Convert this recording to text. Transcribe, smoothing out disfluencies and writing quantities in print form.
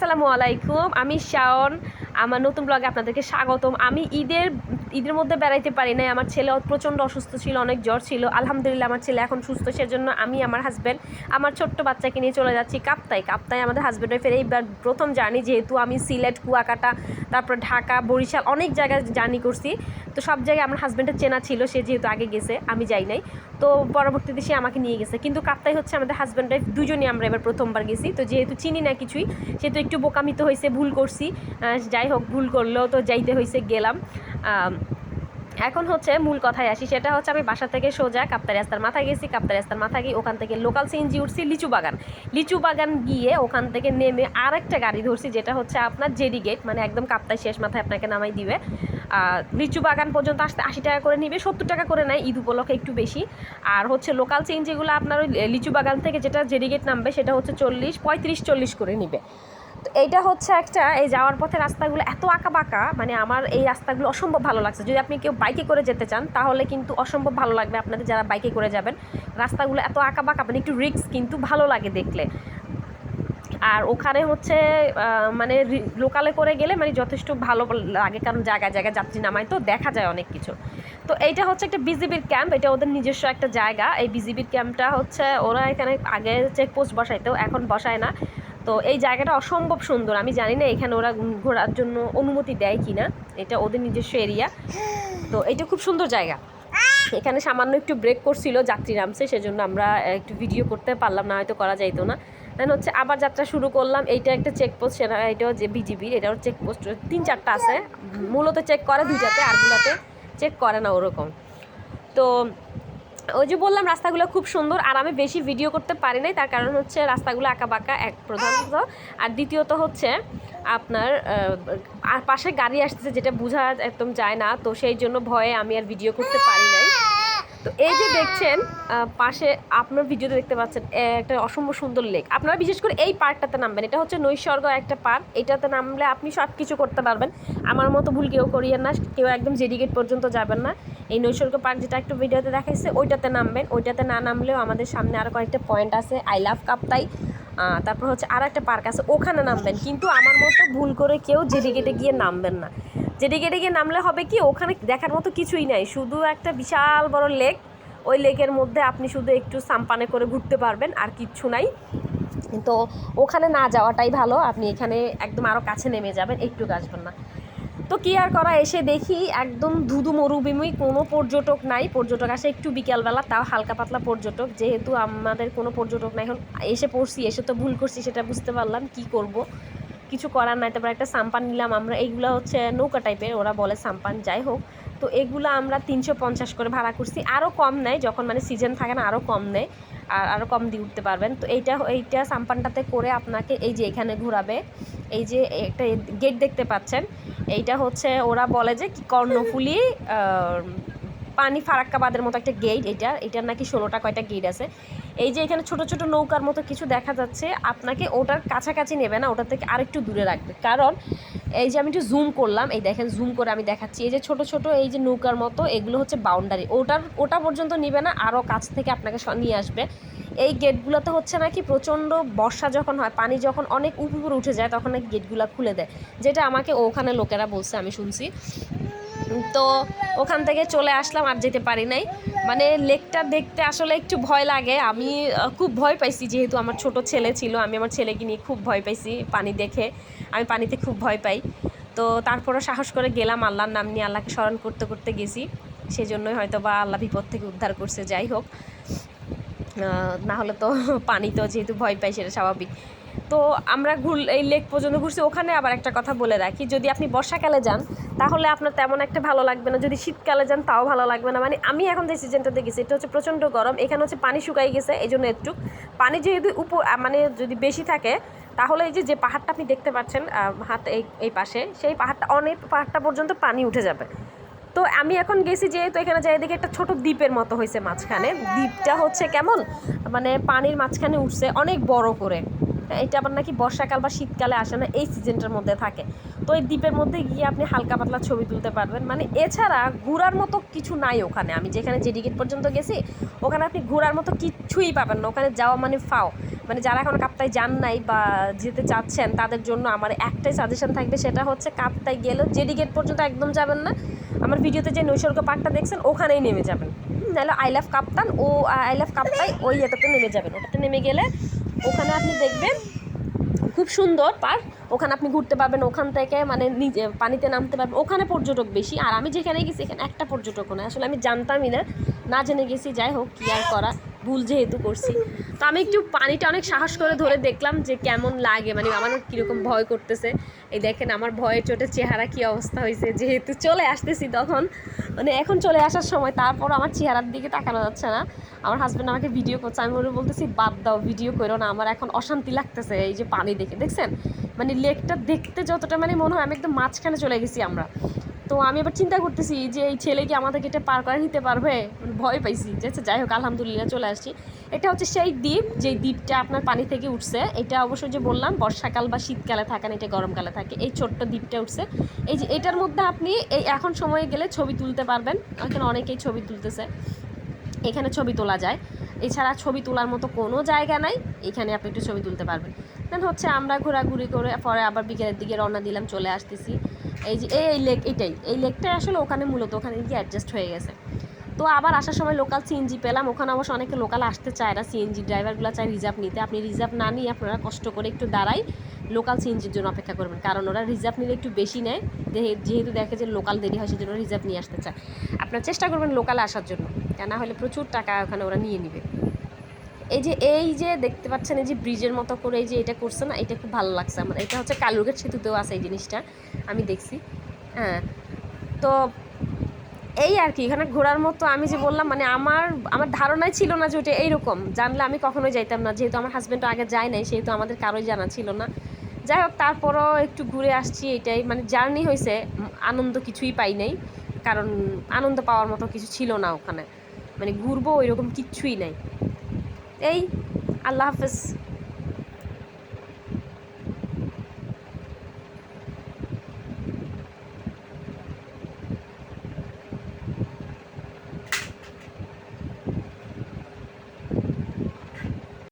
আসসালামু আলাইকুম, আমি শাওন। আমার নতুন ব্লগে আপনাদেরকে স্বাগতম। আমি ঈদের মধ্যে বেড়াইতে পারি নাই। আমার ছেলে প্রচণ্ড অসুস্থ ছিল, অনেক জ্বর ছিল। আলহামদুলিল্লাহ আমার ছেলে এখন সুস্থ। সেজন্য আমি, আমার হাজব্যান্ড, আমার ছোট্ট বাচ্চাকে নিয়ে চলে যাচ্ছি কাপ্তাই আমাদের হাজব্যান্ড ওয়াইফের এইবার প্রথম জার্নি। যেহেতু আমি সিলেট, কুয়াকাটা, তারপর ঢাকা, বরিশাল অনেক জায়গায় জার্নি করছি। তো সব জায়গায় আমার হাজব্যান্ডের চেনা ছিল, সে যেহেতু আগে গেছে, আমি যাই নাই। তো পরবর্তীতে সে আমাকে নিয়ে গেছে। কিন্তু কাপ্তাই হচ্ছে আমাদের হাজব্যান্ড ওয়াইফ দুজনই আমরা এবার প্রথমবার গেছি। তো যেহেতু চিনি না কিছুই, সেহেতু একটু বোকামিত হয়েছে, ভুল করছি। যাই হোক, ভুল করলেও তো যাইতে হয়েছে, গেলাম। এখন হচ্ছে মূল কথায় আসি, সেটা হচ্ছে আমি বাসা থেকে সোজা কাপ্তাই রাস্তার মাথায় গেছি। কাপ্তাই রাস্তার মাথায় গিয়ে ওখান থেকে লোকাল সিএনজি উঠছি লিচু বাগান গিয়ে ওখান থেকে নেমে আর একটা গাড়ি ধরছি, যেটা হচ্ছে আপনার জেডি গেট, মানে একদম কাপ্তাই শেষ মাথায় আপনাকে নামাই দিবে। লিচু বাগান পর্যন্ত আসতে 80 টাকা করে নিবে, 70 টাকা করে নেয় ঈদ উপলক্ষে, একটু বেশি। আর হচ্ছে লোকাল সিএনজিগুলো আপনার ওই লিচু বাগান থেকে যেটা জেডি গেট নামবে, সেটা হচ্ছে 35-40 করে নিবে। তো এইটা হচ্ছে একটা, এই যাওয়ার পথে রাস্তাগুলো এত আঁকা বাঁকা, মানে আমার এই রাস্তাগুলো অসম্ভব ভালো লাগছে। যদি আপনি কেউ বাইকে করে যেতে চান তাহলে কিন্তু অসম্ভব ভালো লাগবে আপনাদের, যারা বাইকে করে যাবেন। রাস্তাগুলো এত আঁকা বাঁকা, মানে একটু রিস্ক, কিন্তু ভালো লাগে দেখলে। আর ওখানে হচ্ছে মানে লোকালে করে গেলে মানে যথেষ্ট ভালো লাগে, কারণ জায়গায় জায়গায় যাত্রী নামায়, তো দেখা যায় অনেক কিছু। তো এইটা হচ্ছে একটা বিজিবির ক্যাম্প, এটা ওদের নিজস্ব একটা জায়গা। এই বিজিবির ক্যাম্পটা হচ্ছে ওরা এখানে আগে চেকপোস্ট বসাইতো, এখন বসায় না। তো এই জায়গাটা অসম্ভব সুন্দর। আমি জানি না এখানে ওরা ঘোরার জন্য অনুমতি দেয় কি না, এটা ওদের নিজস্ব এরিয়া। তো এটা খুব সুন্দর জায়গা। এখানে সামান্য একটু ব্রেক করছিল, যাত্রী নামছে, সেজন্য আমরা একটু ভিডিও করতে পারলাম না, হয়তো করা যাইতো না। দেন হচ্ছে আবার যাত্রা শুরু করলাম। এইটা একটা চেকপোস্ট, সেটা এটাও যে বিজিবির, এটাও চেকপোস্ট 3-4টা আছে। মূলত চেক করে 2টাতে, আরগুলাতে চেক করে না ওরকম। তো ওই যে বললাম রাস্তাগুলো খুব সুন্দর। আর আমি বেশি ভিডিও করতে পারি নাই, তার কারণ হচ্ছে রাস্তাগুলো আঁকা বাঁকা এক প্রধানত, আর দ্বিতীয়ত হচ্ছে আপনার আর পাশে গাড়ি আসতেছে, যেটা বোঝা একদম যায় না। তো সেই জন্য ভয়ে আমি আর ভিডিও করতে পারি নাই। তো এই যে দেখছেন পাশে আপনার ভিডিওতে দেখতে পাচ্ছেন একটা অসম্ভব সুন্দর লেক। আপনারা বিশেষ করে এই পার্কটাতে নামবেন, এটা হচ্ছে নৈসর্গ একটা পার্ক। এটাতে নামলে আপনি সব কিছু করতে পারবেন। আমার মতো ভুল কেউ করিয়েন না, কেউ একদম জেডি গেট পর্যন্ত যাবেন না। এই নৈসর্গ পার্ক যেটা একটু ভিডিওতে দেখাইছে, ওইটাতে নামবেন। ওইটাতে না নামলেও আমাদের সামনে আরও কয়েকটা পয়েন্ট আছে, আই লাভ কাপ্তাই। তারপর হচ্ছে আর একটা পার্ক আছে, ওখানে নামবেন। কিন্তু আমার মতো ভুল করে কেউ জেডি গেটে গিয়ে নামবেন না। জেডি গেটে গিয়ে নামলে হবে কি, ওখানে দেখার মতো কিছুই নাই, শুধু একটা বিশাল বড় লেক। ওই লেকের মধ্যে আপনি শুধু একটু সাম্পানে করে ঘুরতে পারবেন, আর কিচ্ছু নাই। তো ওখানে না যাওয়াটাই ভালো, আপনি এখানে একদম আরও কাছে নেমে যাবেন, একটু আসবেন না। তো কী আর করা, এসে দেখি একদম ধুধু মরুভূমি, কোনো পর্যটক নাই। পর্যটক আসে একটু বিকালবেলা, তাও হালকা পাতলা পর্যটক। যেহেতু আমাদের কোনো পর্যটক নাই, এখন এসে পড়ছি, এসে তো ভুল করছি, সেটা বুঝতে পারলাম, কি করব, কিছু করার নাই। তারপর একটা সাম্পান নিলাম আমরা, এইগুলো হচ্ছে নৌকা টাইপের, ওরা বলে সাম্পান, যাই হোক। তো এগুলো আমরা 350 করে ভাড়া করছি। আরও কম নেয় যখন মানে সিজন থাকে না, আরও কম নেয়, আর আরও কম দিয়ে উঠতে পারবেন। তো এইটা সাম্পানটাতে করে আপনাকে এই যে এখানে ঘোরাবে। এই যে একটা গেট দেখতে পাচ্ছেন, এইটা হচ্ছে ওরা বলে যে কর্ণফুলী পানি ফারাক্কাবাদের মতো একটা গেট। এটার নাকি 16টা কয়টা গেট আছে। এই যে এখানে ছোট ছোট নৌকার মতো কিছু দেখা যাচ্ছে, আপনাকে ওটার কাছাকাছি নেবে না, ওটার থেকে আরেকটু দূরে রাখবে। কারণ এই যে আমি একটু জুম করলাম, এই দেখেন, জুম করে আমি দেখাচ্ছি, এই যে ছোট ছোট এই যে নৌকার মতো, এগুলো হচ্ছে বাউন্ডারি। ওটা পর্যন্ত নিবে না, আরও কাছ থেকে আপনাকে নিয়ে আসবে। এই গেটগুলোতে হচ্ছে নাকি প্রচণ্ড বর্ষা যখন হয়, পানি যখন অনেক উপরে উঠে যায়, তখন নাকি গেটগুলো খুলে দেয়, যেটা আমাকে ওখানে লোকেরা বলছে, আমি শুনছি। তো ওখান থেকে চলে আসলাম, আর যেতে পারি নাই। মানে লেকটা দেখতে আসলে একটু ভয় লাগে। আমি খুব ভয় পাইছি, যেহেতু আমার ছোট ছেলে ছিল, আমি আমার ছেলেকে নিয়ে খুব ভয় পাইছি পানি দেখে। আমি পানিতে খুব ভয় পাই। তো তারপরও সাহস করে গেলাম, আল্লাহর নাম নিয়ে আল্লাহকে স্মরণ করতে করতে গেছি, সেজন্যই হয়তো বা আল্লাহ বিপদ থেকে উদ্ধার করছে। যাই হোক, না হলে তো পানি তো যেহেতু ভয় পাই, সেটা স্বাভাবিক। তো আমরা এই লেক পর্যন্ত ঘুরছি। ওখানে আবার একটা কথা বলে রাখি, যদি আপনি বর্ষাকালে যান তাহলে আপনার তেমন একটা ভালো লাগবে না, যদি শীতকালে যান তাও ভালো লাগবে না। মানে আমি এখন যে সিজনটাতে গেছি, এটা হচ্ছে প্রচণ্ড গরম, এখানে হচ্ছে পানি শুকাই গেছে, এই জন্য একটু পানি যদি মানে যদি বেশি থাকে, তাহলে এই যে পাহাড়টা আপনি দেখতে পাচ্ছেন হাত এই পাশে, সেই পাহাড়টা পর্যন্ত পানি উঠে যাবে। তো আমি এখন গেছি, যেহেতু এখানে যাই দেখি একটা ছোট দ্বীপের মতো হয়েছে মাঝখানে। দ্বীপটা হচ্ছে কেমন, মানে পানির মাঝখানে উঠছে অনেক বড় করে। এটা আবার নাকি বর্ষাকাল বা শীতকালে আসে না, এই সিজনটার মধ্যে থাকে। তো এই দ্বীপের মধ্যে গিয়ে আপনি হালকা পাতলা ছবি তুলতে পারবেন। মানে এছাড়া ঘোরার মতো কিছু নাই ওখানে। আমি যেখানে জেডি গেট পর্যন্ত গেছি ওখানে আপনি ঘোরার মতো কিচ্ছুই পাবেন না। ওখানে যাওয়া মানে ফাও। মানে যারা এখন কাপ্তাই যান নাই বা যেতে চাচ্ছেন তাদের জন্য আমার একটাই সাজেশন থাকবে, সেটা হচ্ছে কাপ্তাই গেলেও জেডি গেট পর্যন্ত একদম যাবেন না। আমার ভিডিওতে যে নৈসর্গ পার্কটা দেখছেন ওখানেই নেমে যাবেন, নাহলে আই লাভ কাপ্তান ও আই লাভ কাপ্তাই ওই এটাতে নেমে যাবেন। ওটাতে নেমে গেলে ওখানে আপনি দেখবেন খুব সুন্দর পার্ক, ওখানে আপনি ঘুরতে পারবেন। ওখান থেকে মানে নিজে পানিতে নামতে পারবেন। ওখানে পর্যটক বেশি, আর আমি যেখানে গেছি এখানে একটা পর্যটকও নয়। আসলে আমি জানতামই না, না জেনে গেছি। যাই হোক, কী আর করা, ভুল যেহেতু করছি। তো আমি একটু পানিটা অনেক সাহস করে ধরে দেখলাম যে কেমন লাগে, মানে আমার কীরকম ভয় করতেছে। এই দেখেন আমার ভয়ের চোটে চেহারা কী অবস্থা হয়েছে, যেহেতু চলে আসতেছি তখন, মানে এখন চলে আসার সময়, তারপর আমার চেহারার দিকে তাকানো যাচ্ছে না। আমার হাজব্যান্ড আমাকে ভিডিও করছে, আমি ওরা বলতেছি বাদ দাও, ভিডিও করো না, আমার এখন অশান্তি লাগতেছে এই যে পানি দেখে। দেখছেন মানে লেকটা দেখতে যতটা মানে মনে হয় আমি একদম মাঝখানে চলে গেছি আমরা। তো আমি এবার চিন্তা করতেছি যে এই ছেলে কি আমাদেরকে এটা পার করে নিতে পারবে, মানে ভয় পাইছি। যাই হোক, আলহামদুলিল্লাহ চলে আসছি। এটা হচ্ছে সেই দ্বীপ, যেই দ্বীপটা আপনার পানি থেকে উঠছে। এটা অবশ্যই যে বললাম বর্ষাকাল বা শীতকালে থাকে না, এটা গরমকালে থাকে। এই ছোট্ট দ্বীপটা উঠছে, এই যে এটার মধ্যে আপনি এই এখন সময়ে গেলে ছবি তুলতে পারবেন। এখানে অনেকেই ছবি তুলতেছে, এখানে ছবি তোলা যায়। এছাড়া ছবি তোলার মতো কোনো জায়গা নাই, এখানে আপনি একটু ছবি তুলতে পারবেন। দেন হচ্ছে আমরা ঘোরাঘুরি করে পরে আবার বিকেলের দিকে রওনা দিলাম, চলে আসতেছি। এই যে এই লেক, এই লেকটাই আসলে ওখানে মূলত ওখানে গিয়ে অ্যাডজাস্ট হয়ে গেছে। তো আবার আসার সময় লোকাল সিএনজি পেলাম। ওখানে অবশ্য অনেকে লোকাল আসতে চায় না, সিএনজি ড্রাইভারগুলো চায় রিজার্ভ নিতে। আপনি রিজার্ভ না নিয়ে আপনারা কষ্ট করে একটু দাঁড়াই লোকাল সিএনজির জন্য অপেক্ষা করবেন, কারণ ওরা রিজার্ভ নিলে একটু বেশি নেয়। যেহেতু দেখে যে লোকাল দেরি হয় সেজন্য রিজার্ভ নিয়ে আসতে চায়। আপনারা চেষ্টা করবেন লোকালে আসার জন্য, তা না হলে প্রচুর টাকা ওখানে ওরা নিয়ে নেবে। এই যে দেখতে পাচ্ছেন এই যে ব্রিজের মতো করে এই যে এটা করছে না, এটা খুব ভালো লাগছে আমার। এটা হচ্ছে কালুরঘাট সেতুতেও আছে এই জিনিসটা, আমি দেখছি। হ্যাঁ, তো এই আর কি এখানে ঘোরার মতো। আমি যে বললাম মানে আমার ধারণাই ছিল না যে ওটা এইরকম, জানলে আমি কখনোই যাইতাম না। যেহেতু আমার হাজব্যান্ডও আগে যায় নাই, সেহেতু আমাদের কারোই জানা ছিল না। যাই হোক, তারপরও একটু ঘুরে আসছি। এটাই মানে জার্নি হয়েছে, আনন্দ কিছুই পাই নাই, কারণ আনন্দ পাওয়ার মতো কিছু ছিল না ওখানে। মানে ঘুরবো ওইরকম কিচ্ছুই নাই। এই, আল্লাহ হাফেজ।